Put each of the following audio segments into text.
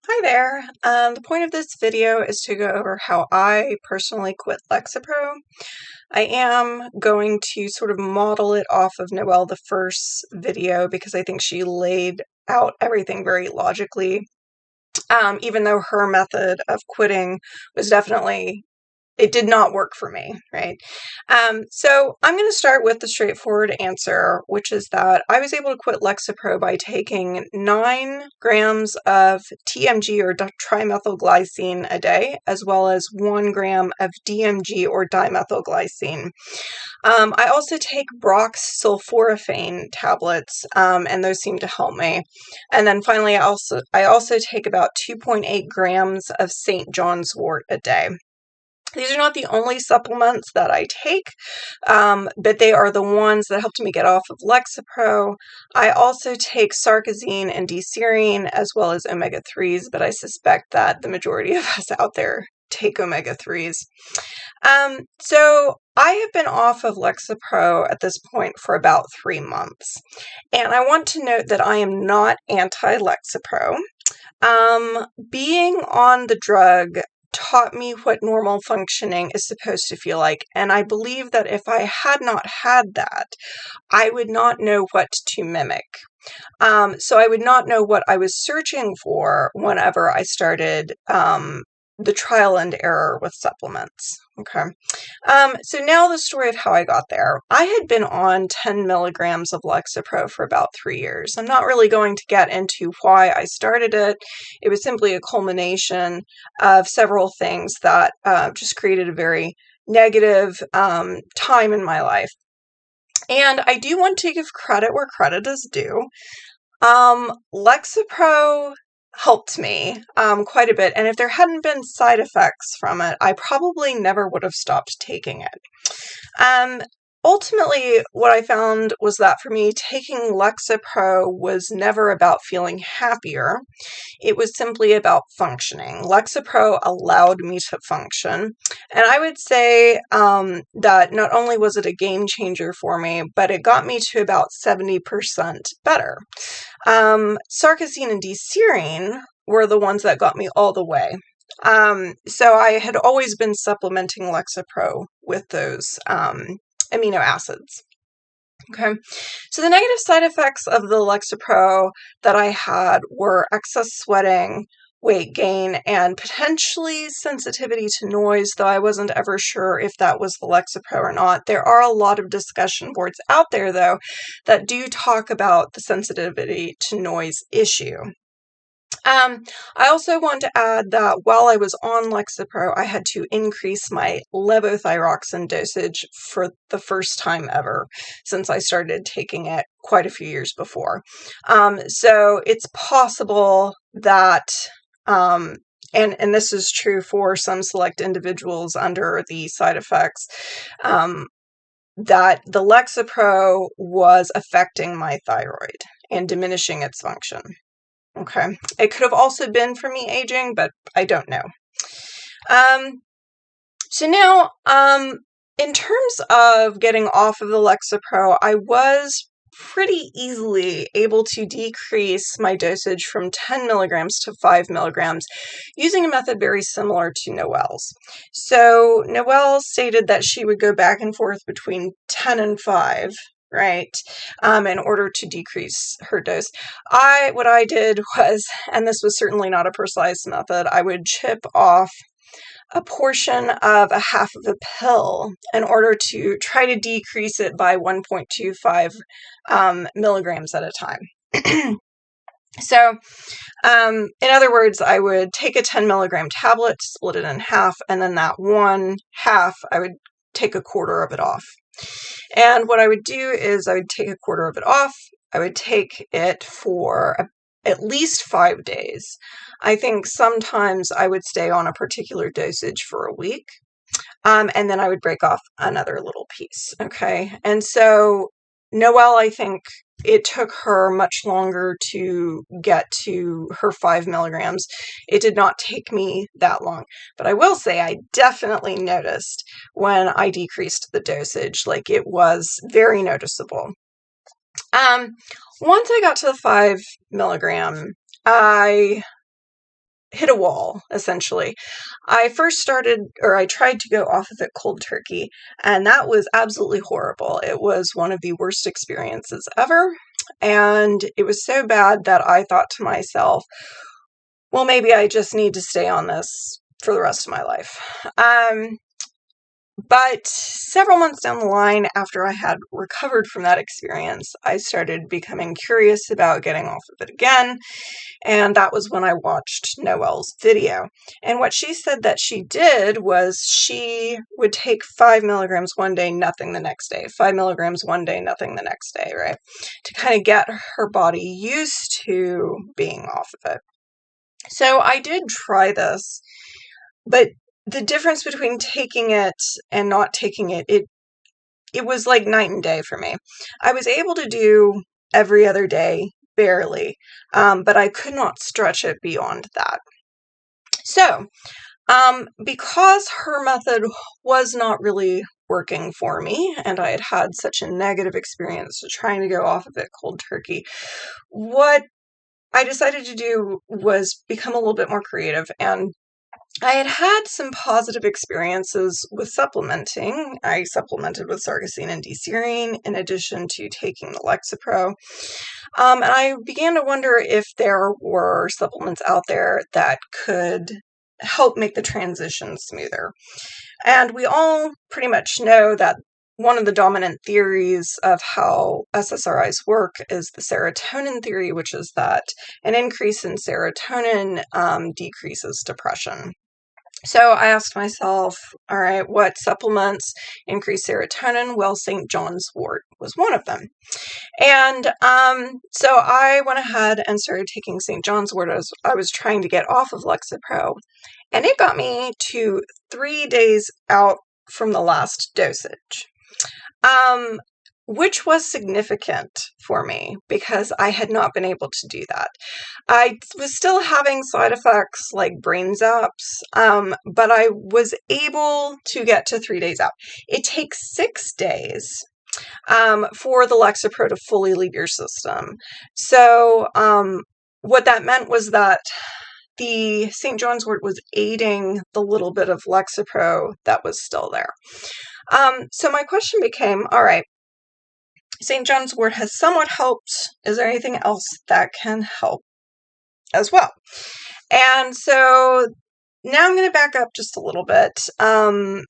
Hi there. The point of this video is to go over how I personally quit Lexapro. I am going to sort of model it off of Noelle the first video because I think she laid out everything very logically, even though her method of quitting was definitely it did not work for me, right? So I'm going to start with the straightforward answer, which is that I was able to quit Lexapro by taking 9 grams of TMG or trimethylglycine a day, as well as 1 gram of DMG or dimethylglycine. I also take Broq's sulforaphane tablets, and those seem to help me. And then finally, I also take about 2.8 grams of St. John's Wort a day. These are not the only supplements that I take, but they are the ones that helped me get off of Lexapro. I also take sarcosine and d-serine as well as omega-3s, but I suspect that the majority of us out there take omega-3s. So I have been off of Lexapro at this point for about 3 months, and I want to note that I am not anti-Lexapro. Being on the drug taught me what normal functioning is supposed to feel like, and I believe that if I had not had that, I would not know what to mimic. So I would not know what I was searching for whenever I started the trial and error with supplements. Okay. So now the story of how I got there. I had been on 10 milligrams of Lexapro for about 3 years. I'm not really going to get into why I started it. It was simply a culmination of several things that just created a very negative time in my life. And I do want to give credit where credit is due. Lexapro helped me quite a bit, and if there hadn't been side effects from it, I probably never would have stopped taking it. Ultimately, what I found was that for me, taking Lexapro was never about feeling happier. It was simply about functioning. Lexapro allowed me to function. And I would say that not only was it a game changer for me, but it got me to about 70% better. Sarcosine and d-serine were the ones that got me all the way. So I had always been supplementing Lexapro with those amino acids. Okay, so the negative side effects of the Lexapro that I had were excess sweating, weight gain, and potentially sensitivity to noise, though I wasn't ever sure if that was the Lexapro or not. There are a lot of discussion boards out there, though, that do talk about the sensitivity to noise issue. I also want to add that while I was on Lexapro, I had to increase my levothyroxine dosage for the first time ever since I started taking it quite a few years before. So it's possible that, and this is true for some select individuals under the side effects, that the Lexapro was affecting my thyroid and diminishing its function. Okay. It could have also been for me aging, but I don't know. So now, in terms of getting off of the Lexapro, I was pretty easily able to decrease my dosage from 10 milligrams to 5 milligrams using a method very similar to Noelle's. So Noelle stated that she would go back and forth between 10 and 5. Right, in order to decrease her dose. What I did was, and this was certainly not a precise method, I would chip off a portion of a half of a pill in order to try to decrease it by 1.25 milligrams at a time. So, in other words, I would take a 10 milligram tablet, split it in half, and then that one half, I would take a quarter of it off. And what I would do is I would take a quarter of it off. I would take it for at least 5 days. I think sometimes I would stay on a particular dosage for a week, and then I would break off another little piece. Okay, and so Noelle, I think it took her much longer to get to her 5 milligrams. It did not take me that long. But I will say I definitely noticed when I decreased the dosage, like it was very noticeable. Once I got to the 5 milligram, I hit a wall, essentially. I tried to go off of it cold turkey, and that was absolutely horrible. It was one of the worst experiences ever, and it was so bad that I thought to myself, well, maybe I just need to stay on this for the rest of my life. But several months down the line, after I had recovered from that experience, I started becoming curious about getting off of it again. And that was when I watched Noelle's video. And what she said that she did was she would take 5 milligrams one day, nothing the next day. 5 milligrams one day, nothing the next day, right? To kind of get her body used to being off of it. So I did try this, but the difference between taking it and not taking it, it was like night and day for me. I was able to do every other day, barely, but I could not stretch it beyond that. So, because her method was not really working for me, and I had had such a negative experience trying to go off of it cold turkey, what I decided to do was become a little bit more creative, and I had had some positive experiences with supplementing. I supplemented with sarcosine and d-serine in addition to taking the Lexapro. And I began to wonder if there were supplements out there that could help make the transition smoother. And we all pretty much know that one of the dominant theories of how SSRIs work is the serotonin theory, which is that an increase in serotonin decreases depression. So I asked myself, all right, what supplements increase serotonin? Well, St. John's Wort was one of them. And so I went ahead and started taking St. John's Wort as I was trying to get off of Lexapro. And it got me to 3 days out from the last dosage. Which was significant for me because I had not been able to do that. I was still having side effects like brain zaps, but I was able to get to 3 days out. It takes 6 days for the Lexapro to fully leave your system. So what that meant was that the St. John's Wort was aiding the little bit of Lexapro that was still there. So my question became, all right, St. John's Wort has somewhat helped. Is there anything else that can help as well? And so now I'm going to back up just a little bit. A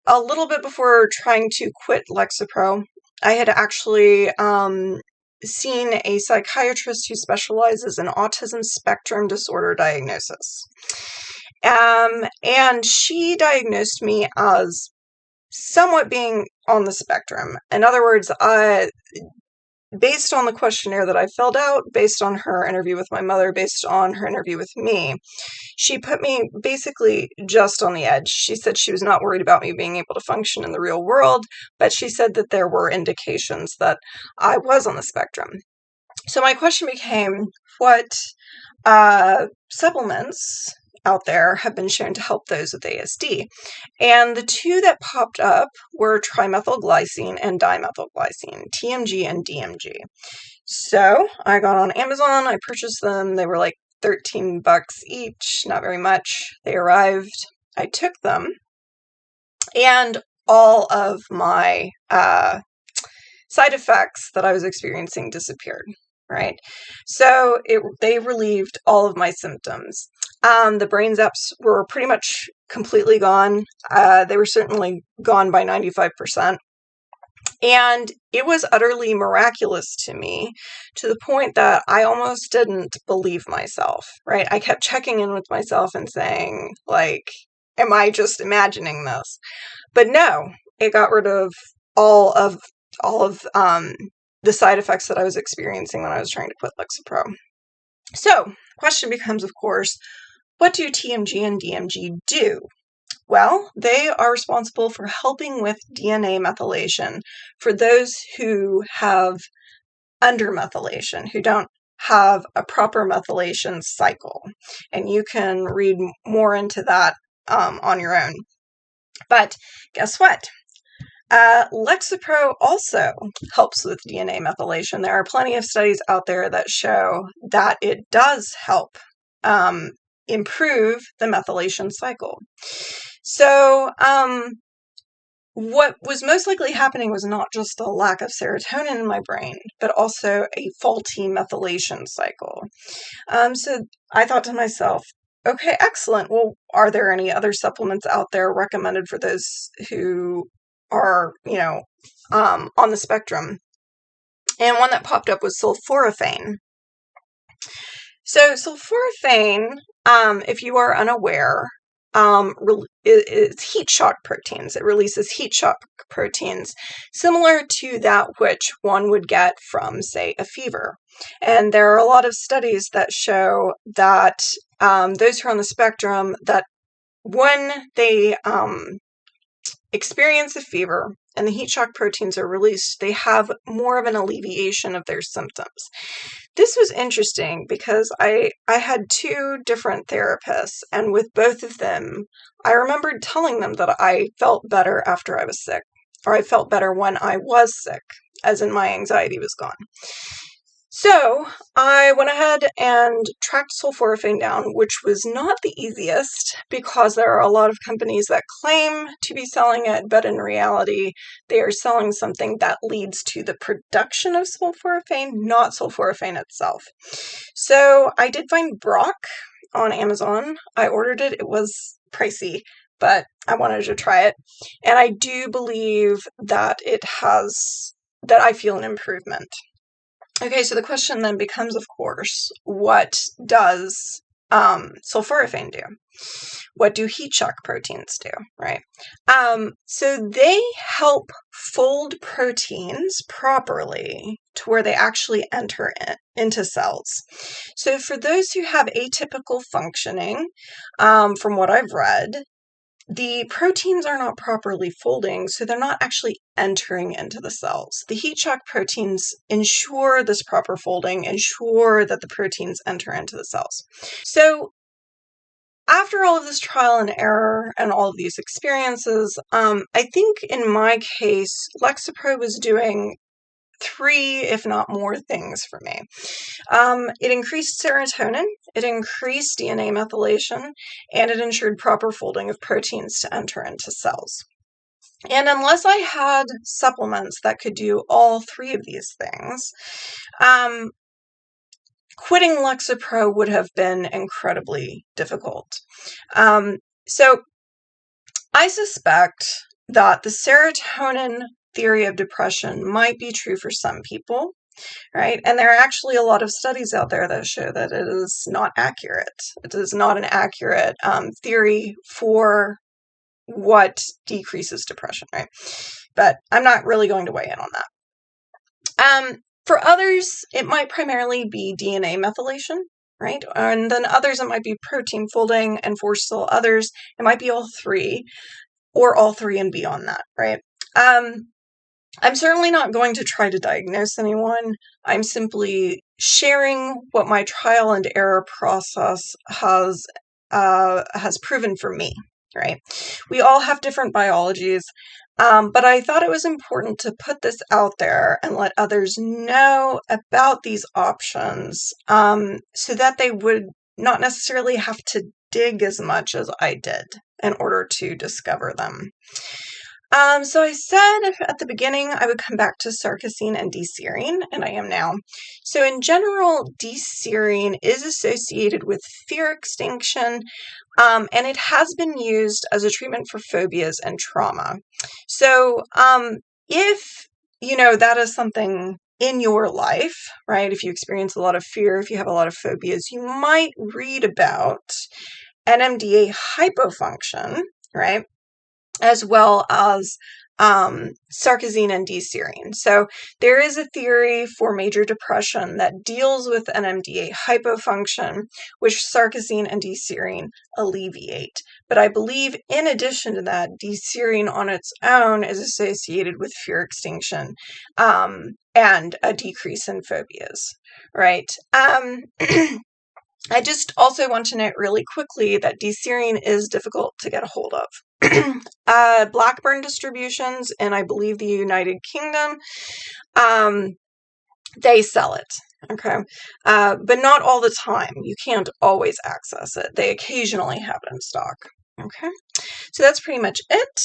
little bit before trying to quit Lexapro, I had actually seen a psychiatrist who specializes in autism spectrum disorder diagnosis. And she diagnosed me as somewhat being on the spectrum. In other words, based on the questionnaire that I filled out, based on her interview with my mother, based on her interview with me, she put me basically just on the edge. She said she was not worried about me being able to function in the real world, but she said that there were indications that I was on the spectrum. So my question became, what supplements out there have been shown to help those with ASD. And the two that popped up were trimethylglycine and dimethylglycine, TMG and DMG. So I got on Amazon, I purchased them, they were like $13 each, not very much. They arrived, I took them, and all of my side effects that I was experiencing disappeared. Right? So they relieved all of my symptoms. The brain zaps were pretty much completely gone. They were certainly gone by 95%. And it was utterly miraculous to me, to the point that I almost didn't believe myself, right? I kept checking in with myself and saying, like, am I just imagining this? But no, it got rid of all of the side effects that I was experiencing when I was trying to quit Lexapro. So, the question becomes, of course, what do TMG and DMG do? Well, they are responsible for helping with DNA methylation for those who have undermethylation, who don't have a proper methylation cycle. And you can read more into that on your own. But guess what? Lexapro also helps with DNA methylation. There are plenty of studies out there that show that it does help improve the methylation cycle. So, what was most likely happening was not just a lack of serotonin in my brain, but also a faulty methylation cycle. So I thought to myself, okay, excellent. Well, are there any other supplements out there recommended for those who are, on the spectrum? And one that popped up was sulforaphane. So sulforaphane, if you are unaware, it's heat shock proteins. It releases heat shock proteins similar to that which one would get from, say, a fever. And there are a lot of studies that show that those who are on the spectrum, that when they experience a fever and the heat shock proteins are released, they have more of an alleviation of their symptoms. This was interesting because I had two different therapists, and with both of them, I remembered telling them that I felt better after I was sick, or I felt better when I was sick, as in my anxiety was gone. So I went ahead and tracked sulforaphane down, which was not the easiest because there are a lot of companies that claim to be selling it, but in reality, they are selling something that leads to the production of sulforaphane, not sulforaphane itself. So I did find Broq on Amazon. I ordered it. It was pricey, but I wanted to try it. And I do believe that that I feel an improvement. Okay, so the question then becomes, of course, what does sulforaphane do? What do heat shock proteins do, right? So they help fold proteins properly to where they actually enter into cells. So for those who have atypical functioning, from what I've read, the proteins are not properly folding, so they're not actually entering into the cells. The heat shock proteins ensure this proper folding, ensure that the proteins enter into the cells. So after all of this trial and error and all of these experiences, I think in my case, Lexapro was doing 3, if not more, things for me. It increased serotonin, it increased DNA methylation, and it ensured proper folding of proteins to enter into cells. And unless I had supplements that could do all 3 of these things, quitting Lexapro would have been incredibly difficult. So I suspect that the serotonin theory of depression might be true for some people, right? And there are actually a lot of studies out there that show that it is not accurate. It is not an accurate theory for what decreases depression, right? But I'm not really going to weigh in on that. For others, it might primarily be DNA methylation, right? And then others, it might be protein folding, and for still others, it might be all 3, or all 3 and beyond that, right? I'm certainly not going to try to diagnose anyone. I'm simply sharing what my trial and error process has proven for me, right? We all have different biologies, but I thought it was important to put this out there and let others know about these options, so that they would not necessarily have to dig as much as I did in order to discover them. So I said at the beginning I would come back to sarcosine and d-serine, and I am now. So in general, d-serine is associated with fear extinction, and it has been used as a treatment for phobias and trauma. So if that is something in your life, right, if you experience a lot of fear, if you have a lot of phobias, you might read about NMDA hypofunction, right, as well as sarcosine and d-serine. So there is a theory for major depression that deals with NMDA hypofunction, which sarcosine and d-serine alleviate. But I believe in addition to that, d-serine on its own is associated with fear extinction and a decrease in phobias, right? I just also want to note really quickly that d-serine is difficult to get a hold of. Blackburn distributions in, I believe, the United Kingdom, they sell it. Okay, but not all the time. You can't always access it. They occasionally have it in stock. Okay, so that's pretty much it.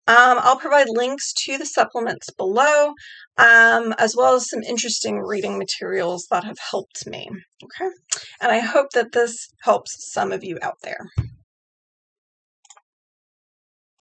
I'll provide links to the supplements below, as well as some interesting reading materials that have helped me. Okay, and I hope that this helps some of you out there.